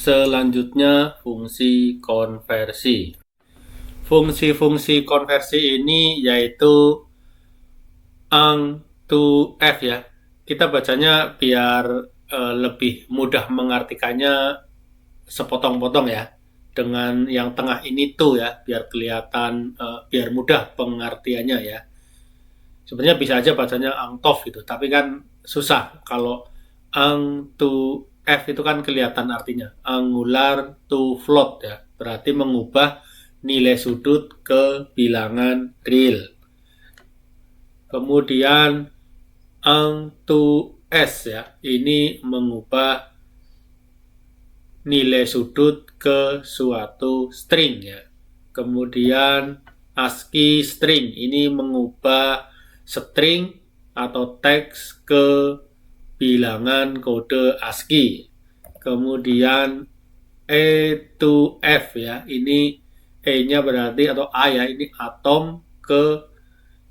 Selanjutnya fungsi konversi. Fungsi-fungsi konversi ini yaitu ang to f ya. Kita bacanya biar lebih mudah mengartikannya sepotong-potong ya. Dengan yang tengah ini tuh ya, biar kelihatan, biar mudah pengertiannya ya. Sebenarnya bisa aja bacanya angtof gitu, tapi kan susah kalau ang to f itu kan kelihatan artinya. Angular to float ya, berarti mengubah nilai sudut ke bilangan real. Kemudian ang to s ya, ini mengubah nilai sudut ke suatu string ya. Kemudian ASCII string ini mengubah string atau teks ke bilangan kode ASCII. Kemudian E to F ya, ini E-nya berarti atau A ya, ini atom ke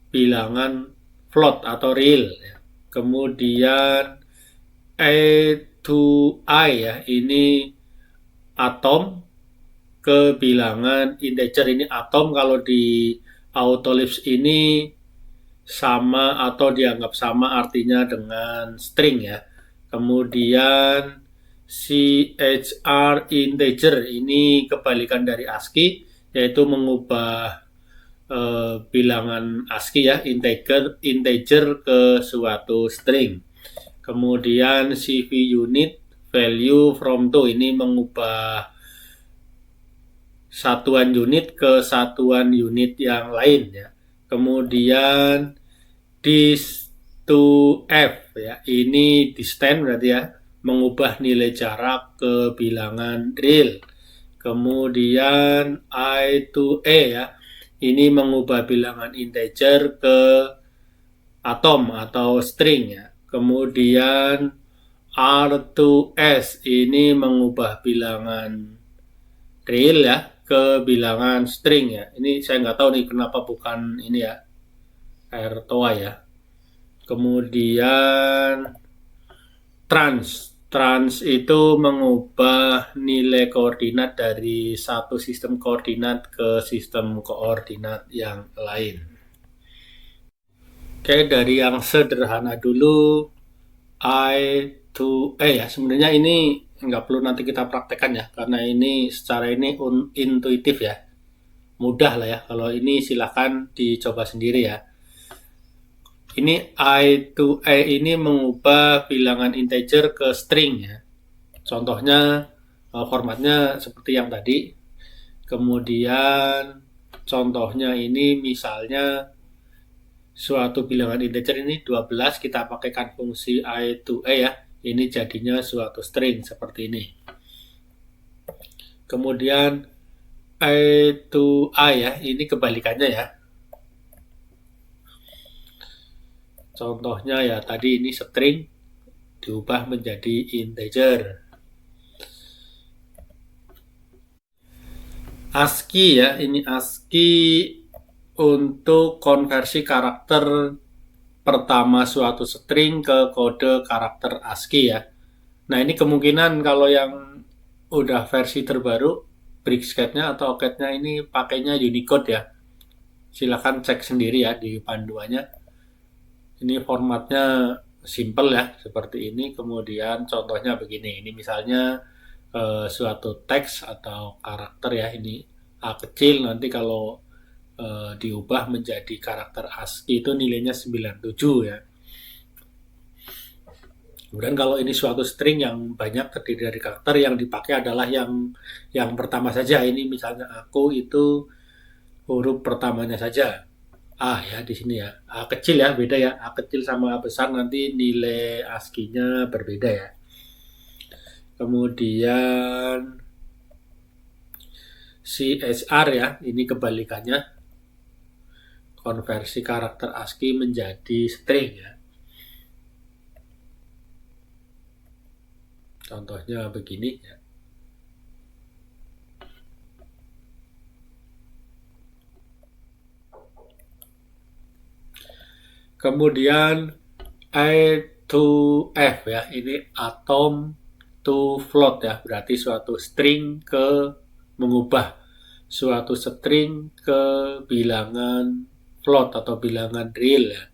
bilangan float atau real ya. Kemudian E to I ya, ini atom ke bilangan integer. Ini atom kalau di autolips ini sama atau dianggap sama artinya dengan string ya. Kemudian CHR integer ini kebalikan dari ASCII, yaitu mengubah bilangan ASCII ya, integer ke suatu string. Kemudian CV unit value from to, ini mengubah satuan unit ke satuan unit yang lain ya. Kemudian dis to f ya, ini distance berarti ya, mengubah nilai jarak ke bilangan real. Kemudian I to A ya, ini mengubah bilangan integer ke atom atau string ya. Kemudian R to S ini mengubah bilangan real ya ke bilangan string ya. Ini saya nggak tahu nih kenapa bukan ini ya, R to Y ya. Kemudian trans itu mengubah nilai koordinat dari satu sistem koordinat ke sistem koordinat yang lain. Oke, dari yang sederhana dulu, I to A ya. Sebenarnya ini nggak perlu nanti kita praktekkan ya, karena ini secara ini intuitif ya. Mudah lah ya, kalau ini silahkan dicoba sendiri ya. Ini I to A ini mengubah bilangan integer ke string ya. Contohnya formatnya seperti yang tadi. Kemudian contohnya ini misalnya suatu bilangan integer ini 12, kita pakaikan fungsi I to A ya. Ini jadinya suatu string seperti ini. Kemudian I to I ya, ini kebalikannya ya. Contohnya ya tadi ini string diubah menjadi integer. ASCII ya, ini ASCII untuk konversi karakter pertama suatu string ke kode karakter ASCII ya. Nah ini kemungkinan kalau yang udah versi terbaru Brisketnya atau Occatnya ini pakainya Unicode ya. Silahkan cek sendiri ya di panduannya. Ini formatnya simple ya, seperti ini. Kemudian contohnya begini. Ini misalnya suatu teks atau karakter ya, ini A kecil, nanti kalau diubah menjadi karakter ASCII itu nilainya 97 ya. Kemudian kalau ini suatu string yang banyak terdiri dari karakter, yang dipakai adalah yang pertama saja. Ini misalnya aku itu huruf pertamanya saja A ya, di sini ya. A kecil ya, beda ya. A kecil sama A besar nanti nilai ASCII-nya berbeda ya. Kemudian CHR ya, ini kebalikannya. Konversi karakter ASCII menjadi string ya. Contohnya begini ya. Kemudian I to F ya, ini atom to float ya, berarti suatu string mengubah suatu string ke bilangan float atau bilangan real ya.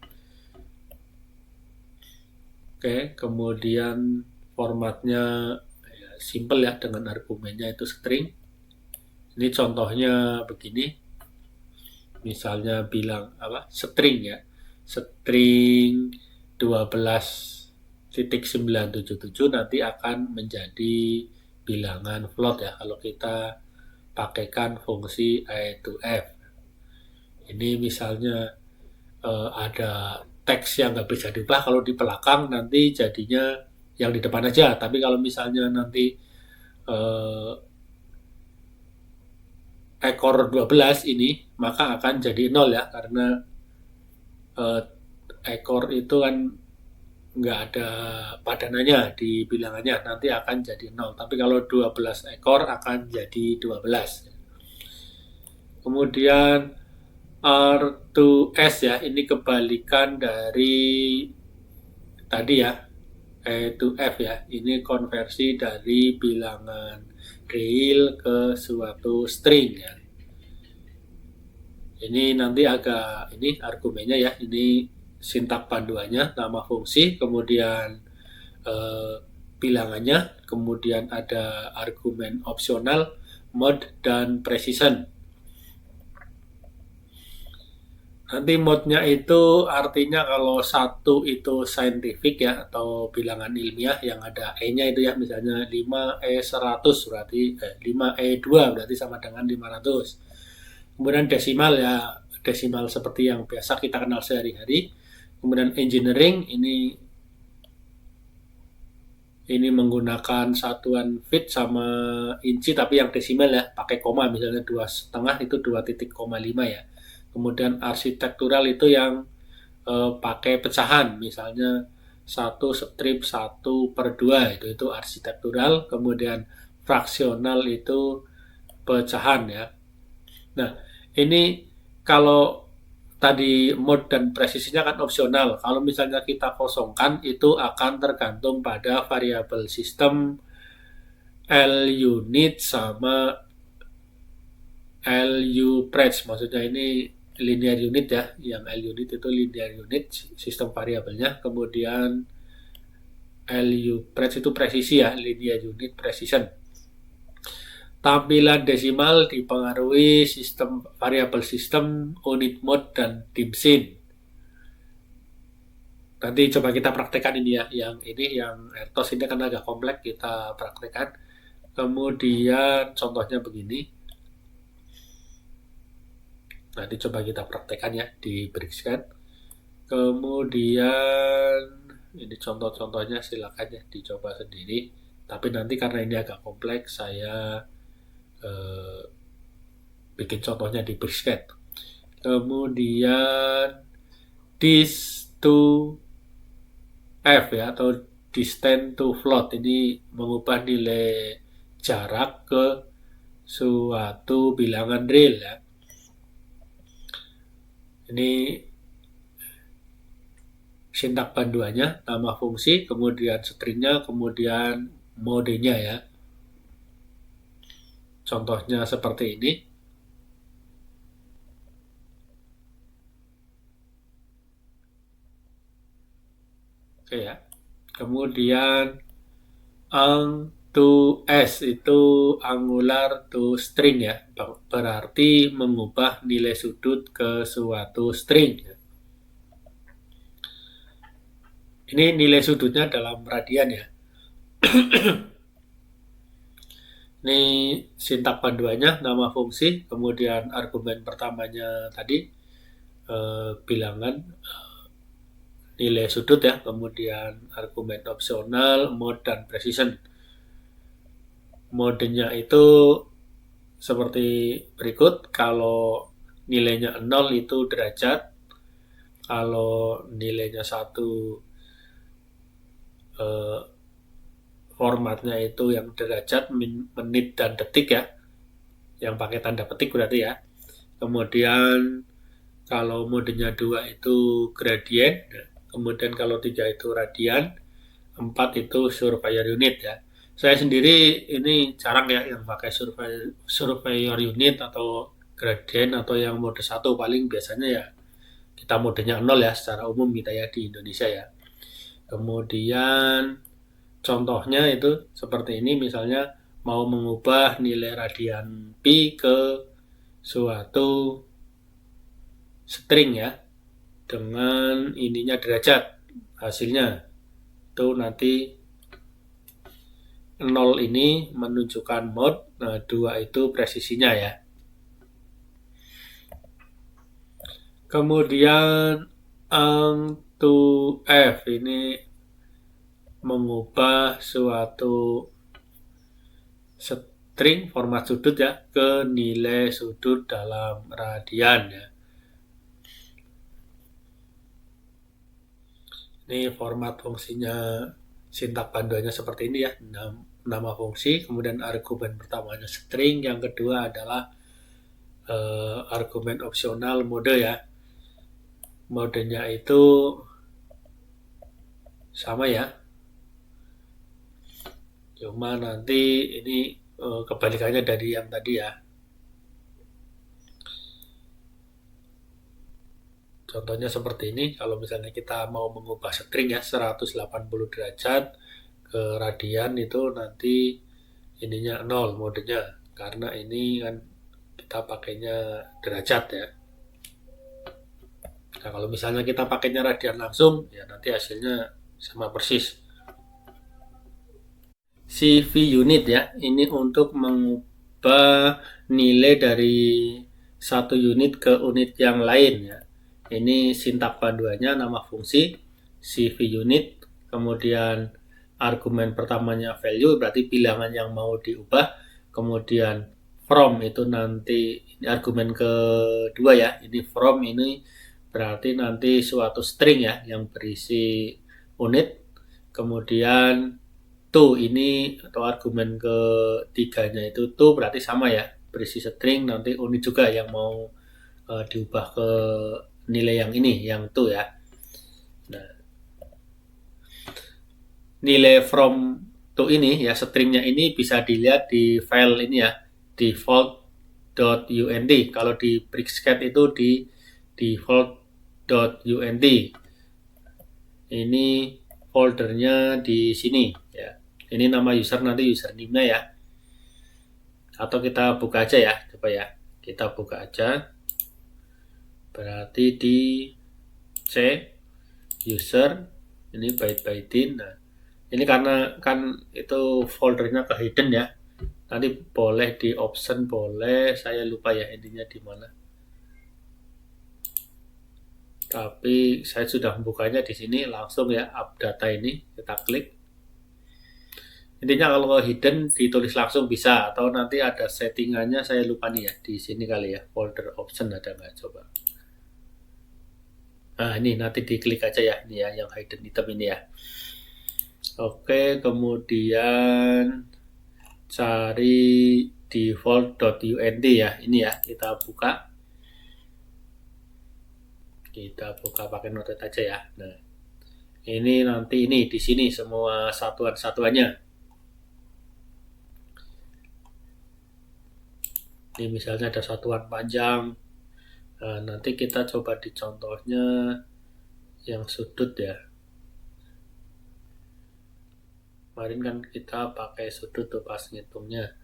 Oke, kemudian formatnya ya, simple ya, dengan argumennya itu string. Ini contohnya begini, misalnya bilang string ya, string 12.977 nanti akan menjadi bilangan float ya kalau kita pakaikan fungsi a to f. Ini misalnya ada teks yang nggak bisa diubah, kalau di belakang nanti jadinya yang di depan aja, tapi kalau misalnya nanti ekor 12 ini maka akan jadi 0 ya, karena ekor itu kan nggak ada padanannya di bilangannya, nanti akan jadi 0. Tapi kalau 12 ekor akan jadi 12. Kemudian R to S ya, ini kebalikan dari tadi ya, E to F ya. Ini konversi dari bilangan real ke suatu string ya. Ini nanti ini argumennya ya, ini sintak panduannya, nama fungsi, kemudian bilangannya, kemudian ada argumen opsional, mode, dan precision. Nanti mode-nya itu artinya kalau satu itu scientific ya, atau bilangan ilmiah yang ada E-nya itu ya, misalnya 5E100 berarti 5E2 berarti sama dengan 500. Kemudian desimal ya, desimal seperti yang biasa kita kenal sehari-hari. Kemudian engineering ini menggunakan satuan feet sama inci, tapi yang desimal ya, pakai koma, misalnya 2,5 itu 2,5 ya. Kemudian arsitektural itu yang pakai pecahan, misalnya 1 strip 1/2 itu arsitektural. Kemudian fraksional itu pecahan ya. Nah, ini kalau tadi mode dan presisinya kan opsional. Kalau misalnya kita kosongkan, itu akan tergantung pada variabel sistem L unit sama LU press. Maksudnya ini linear unit ya, yang L unit itu linear unit sistem variabelnya, kemudian LU press itu presisi ya, linear unit precision. Tampilan desimal dipengaruhi sistem variabel sistem, unit mode, dan dimsin. Nanti coba kita praktekkan ini ya, yang RTOS ini kan agak kompleks, kita praktekkan. Kemudian contohnya begini. Nanti coba kita praktekkan ya di Brixcan. Kemudian ini contoh-contohnya, silakan ya dicoba sendiri. Tapi nanti karena ini agak kompleks, saya bikin contohnya di Brixcan. Kemudian dis to f ya, atau distance to float, ini mengubah nilai jarak ke suatu bilangan real ya. Ini sintak panduannya, nama fungsi, kemudian stringnya, kemudian modenya ya. Contohnya seperti ini. Oke ya. Kemudian ang to S itu angular to string ya, berarti mengubah nilai sudut ke suatu string. Ini nilai sudutnya dalam radian ya. Ini sintak panduannya, nama fungsi, kemudian argumen pertamanya tadi bilangan nilai sudut ya, kemudian argumen opsional, mode, dan precision. Modenya itu seperti berikut. Kalau nilainya 0 itu derajat, kalau nilainya 1 formatnya itu yang derajat, menit, dan detik ya, yang pakai tanda petik berarti ya. Kemudian kalau modenya 2 itu gradient, kemudian kalau 3 itu radian, 4 itu surveyor unit ya. Saya sendiri ini jarang ya yang pakai surveyor unit atau gradient atau yang mode satu, paling biasanya ya kita modenya nol ya secara umum kita ya di Indonesia ya. Kemudian contohnya itu seperti ini, misalnya mau mengubah nilai radian pi ke suatu string ya dengan ininya derajat, hasilnya itu nanti 0 ini menunjukkan mode, nah 2 itu presisinya ya. Kemudian to f ini mengubah suatu string format sudut ya ke nilai sudut dalam radian ya. Ini format fungsinya, sintak panduannya seperti ini ya. Nama fungsi, kemudian argumen pertamanya string, yang kedua adalah argumen opsional mode ya. Modenya itu sama ya. Cuma nanti ini kebalikannya dari yang tadi ya. Contohnya seperti ini, kalau misalnya kita mau mengubah string ya 180 derajat ke radian, itu nanti ininya 0 modenya, karena ini kan kita pakainya derajat ya. Nah, kalau misalnya kita pakainya radian langsung, ya nanti hasilnya sama persis. CV unit ya, ini untuk mengubah nilai dari satu unit ke unit yang lain ya. Ini sintak panduannya, nama fungsi, CV unit, kemudian argumen pertamanya value, berarti bilangan yang mau diubah, kemudian from itu nanti ini argumen kedua ya, ini from ini berarti nanti suatu string ya yang berisi unit, kemudian to ini atau argumen ketiganya itu to berarti sama ya, berisi string, nanti unit juga yang mau diubah ke nilai yang ini, yang to ya. Nah, nilai from to ini ya, stringnya ini bisa dilihat di file ini ya, default.unt. Kalau di Bricscat itu di default.unt. Ini foldernya di sini ya. Ini nama user, nanti username-nya ya. Atau kita buka aja ya, coba ya. Kita buka aja. Berarti di C user ini byte-bytein. Nah, ini karena kan itu foldernya ke hidden ya. Nanti boleh di option, boleh, saya lupa ya intinya di mana. Tapi saya sudah membukanya di sini langsung ya, up data ini kita klik. Intinya kalau hidden ditulis langsung bisa, atau nanti ada settingannya, saya lupa nih ya, di sini kali ya, folder option ada nggak, coba. Nah ini nanti diklik aja ya, ini ya yang hidden item ini ya. Oke, kemudian cari default.unt ya, ini ya, kita buka. Kita buka pakai notet aja ya. Nah, ini nanti ini di sini semua satuan-satuannya. Ini misalnya ada satuan panjang. Nah, nanti kita coba di contohnya yang sudut ya. Kemarin kan kita pakai sudut tuh pas ngitungnya.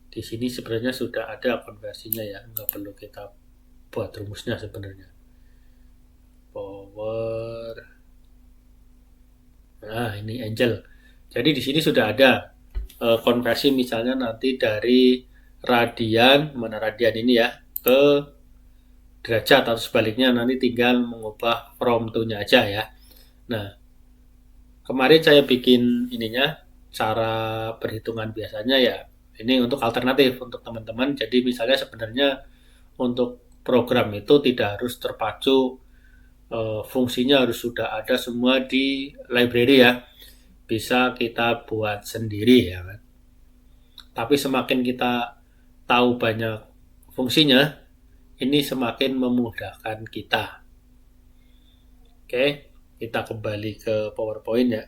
Di sini sebenarnya sudah ada konversinya ya, nggak perlu kita buat rumusnya sebenarnya. Power. Nah, ini angel. Jadi di sini sudah ada konversi, misalnya nanti dari radian, mana radian ini ya, ke derajat atau sebaliknya, nanti tinggal mengubah from to-nya aja ya. Nah, kemarin saya bikin ininya, cara perhitungan biasanya ya, ini untuk alternatif untuk teman-teman. Jadi misalnya sebenarnya untuk program itu tidak harus terpacu, fungsinya harus sudah ada semua di library ya. Bisa kita buat sendiri ya kan. Tapi semakin kita tahu banyak fungsinya, ini semakin memudahkan kita. Oke, kita kembali ke PowerPoint ya.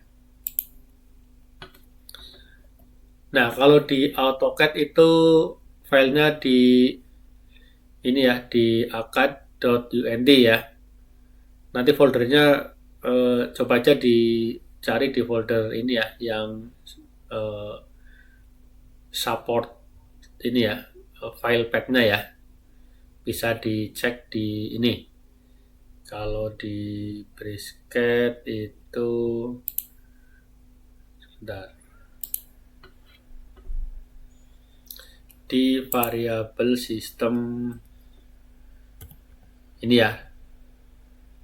Nah, kalau di AutoCAD itu filenya di ini ya, di acad.und ya. Nanti foldernya coba aja dicari di folder ini ya, yang eh, support ini ya, file path-nya ya. Bisa dicek di ini. Kalau di brisket itu, sebentar, di variabel sistem ini ya,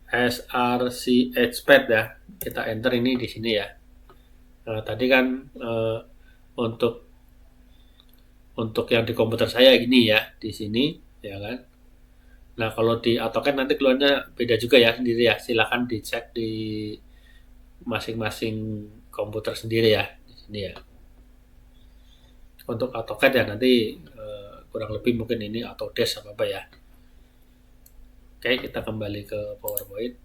srchpad ya, kita enter ini di sini ya. Nah, tadi kan untuk yang di komputer saya gini ya, di sini ya kan. Nah, kalau di AutoCAD nanti keluarnya beda juga ya, sendiri ya. Silakan dicek di masing-masing komputer sendiri ya, di sini ya. Untuk AutoCAD ya nanti kurang lebih mungkin ini Autodesk apa ya. Oke, kita kembali ke PowerPoint.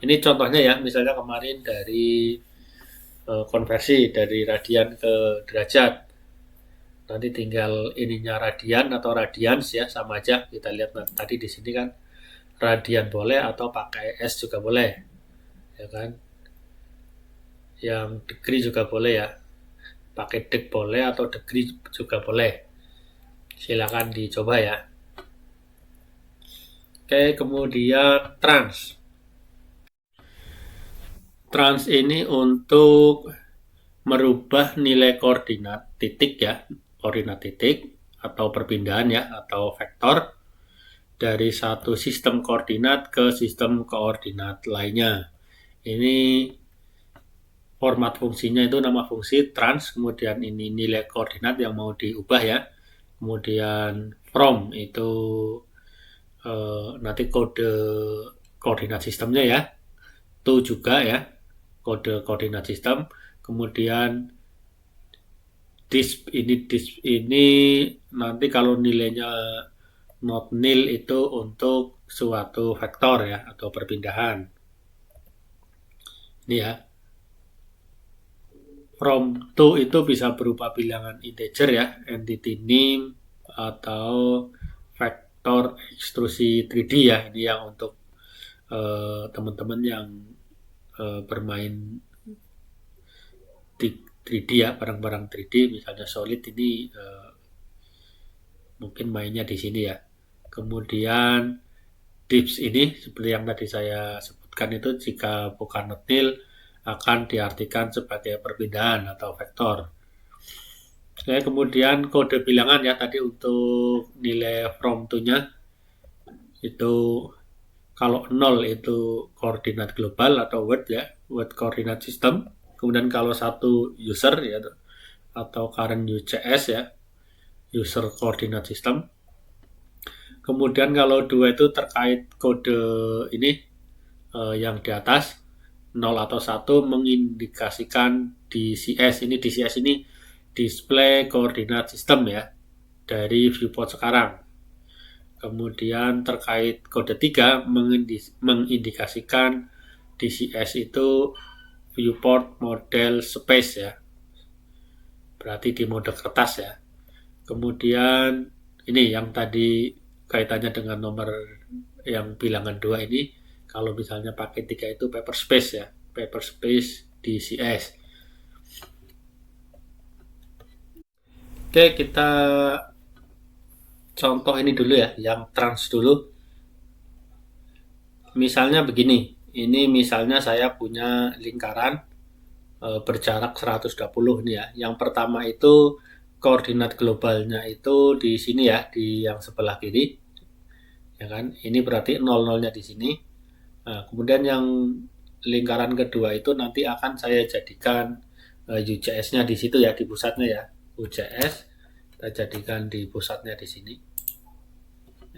Ini contohnya ya, misalnya kemarin dari konversi dari radian ke derajat. Nanti tinggal ininya radian atau radians ya, sama aja. Kita lihat tadi di sini kan radian boleh atau pakai S juga boleh. Ya kan? Yang degree juga boleh ya. Pakai deg boleh atau degree juga boleh. Silakan dicoba ya. Oke, kemudian trans. Trans ini untuk merubah nilai koordinat titik ya, koordinat titik atau perpindahan ya, atau vektor dari satu sistem koordinat ke sistem koordinat lainnya. Ini format fungsinya itu nama fungsi trans, kemudian ini nilai koordinat yang mau diubah ya, kemudian from itu nanti kode koordinat sistemnya ya, to juga ya, kode koordinat sistem, kemudian dis ini nanti kalau nilainya not nil itu untuk suatu vektor ya atau perpindahan. Ini ya. From to itu bisa berupa bilangan integer ya, entity name atau vektor ekstrusi 3D ya. Ini yang untuk teman-teman yang bermain 3D ya, barang-barang 3D misalnya solid ini mungkin mainnya di sini ya. Kemudian dips ini seperti yang tadi saya sebutkan itu jika bukan not nil akan diartikan sebagai perpindahan atau vektor. Kemudian kode bilangan ya tadi untuk nilai from to-nya itu kalau 0 itu koordinat global atau word ya, word coordinate system. Kemudian kalau satu user ya atau current UCS ya, user coordinate system. Kemudian kalau dua itu terkait kode ini yang di atas 0 atau 1 mengindikasikan DCS. Ini DCS ini display coordinate system ya dari viewport sekarang. Kemudian terkait kode 3 mengindikasikan DCS itu viewport model space ya. Berarti di mode kertas ya. Kemudian ini yang tadi kaitannya dengan nomor yang bilangan 2 ini, kalau misalnya pakai 3 itu paper space ya, paper space DCS. Oke, kita contoh ini dulu ya, yang trans dulu. Misalnya begini, ini misalnya saya punya lingkaran berjarak 120 nih ya. Yang pertama itu koordinat globalnya itu di sini ya, di yang sebelah kiri. Ya kan? Ini berarti 0-0-nya di sini. Nah, kemudian yang lingkaran kedua itu nanti akan saya jadikan UCS-nya di situ ya, di pusatnya ya. UCS kita jadikan di pusatnya di sini.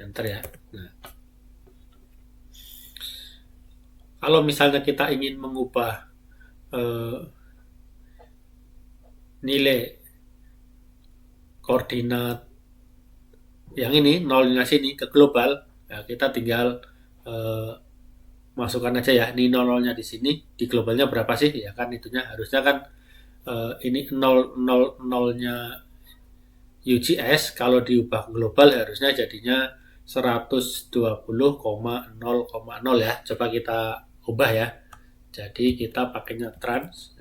Enter ya. Nah, kalau misalnya kita ingin mengubah nilai koordinat yang ini nolnya sini ke global, ya kita tinggal masukkan aja ya, ini nolnya di sini, di globalnya berapa sih ya kan, itunya harusnya kan ini 000-nya UGS kalau diubah global harusnya jadinya 120,0,0 ya. Coba kita ubah ya. Jadi kita pakainya trans.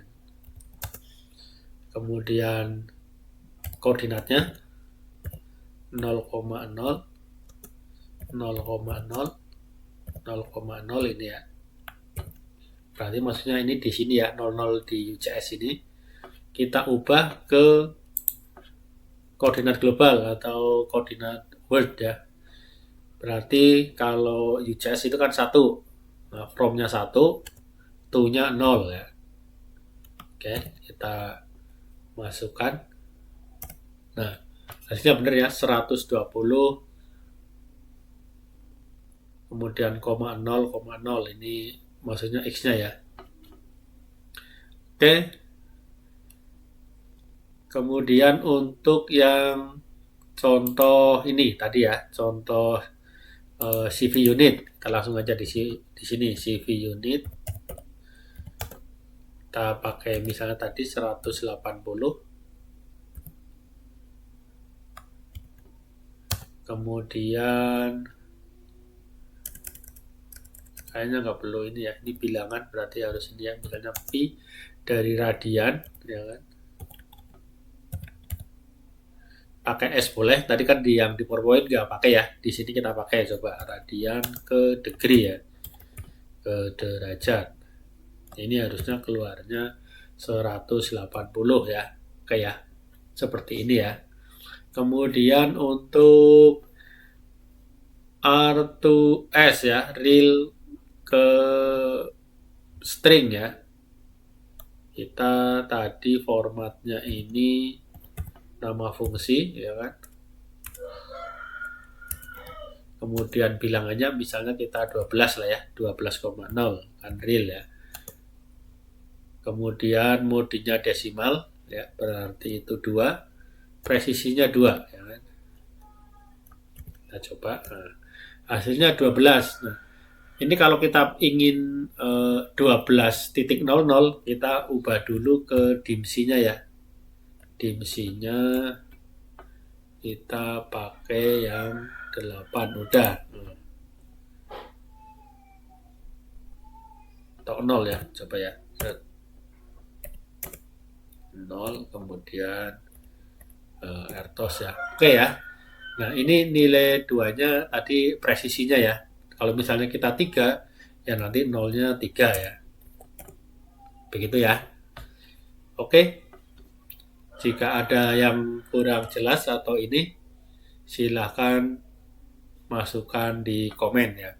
Kemudian koordinatnya 0,0, 0,0, 0,0 ini ya. Berarti maksudnya ini di sini ya, 00 di UCS ini. Kita ubah ke koordinat global atau koordinat world ya. Berarti kalau UCS itu kan 1. Nah, from-nya 1, to-nya 0 ya. Oke, kita masukkan. Nah, hasilnya benar ya, 120 kemudian 0,0 ini maksudnya X-nya ya. Oke. Kemudian untuk yang contoh ini tadi ya, contoh CV unit. Kita langsung aja di sini CV unit. Kita pakai misalnya tadi 180. Kemudian kayaknya nggak perlu ini ya, ini bilangan berarti harus ini ya, misalnya pi dari radian ya kan, pakai S boleh, tadi kan yang di PowerPoint nggak pakai ya, di sini kita pakai, coba radian ke degree ya, ke derajat, ini harusnya keluarnya 180 ya, kayak seperti ini ya. Kemudian untuk R2S ya, real ke string ya, kita tadi formatnya ini nama fungsi ya kan, kemudian bilangannya misalnya kita 12 lah ya, 12,0 kan real ya, kemudian modenya desimal ya, berarti itu 2, presisinya 2 ya kan. Kita coba, nah, hasilnya 12. Nah, ini kalau kita ingin 12.00 kita ubah dulu ke dimsinya ya. Dimsinya kita pakai yang 8 udah. Atau 0 ya, coba ya. 0 kemudian RTOS ya. Oke ya. Nah, ini nilai 2-nya tadi presisinya ya. Kalau misalnya kita 3, ya nanti 0-nya 3 ya. Begitu ya. Oke. Jika ada yang kurang jelas atau ini, silahkan masukkan di komen ya.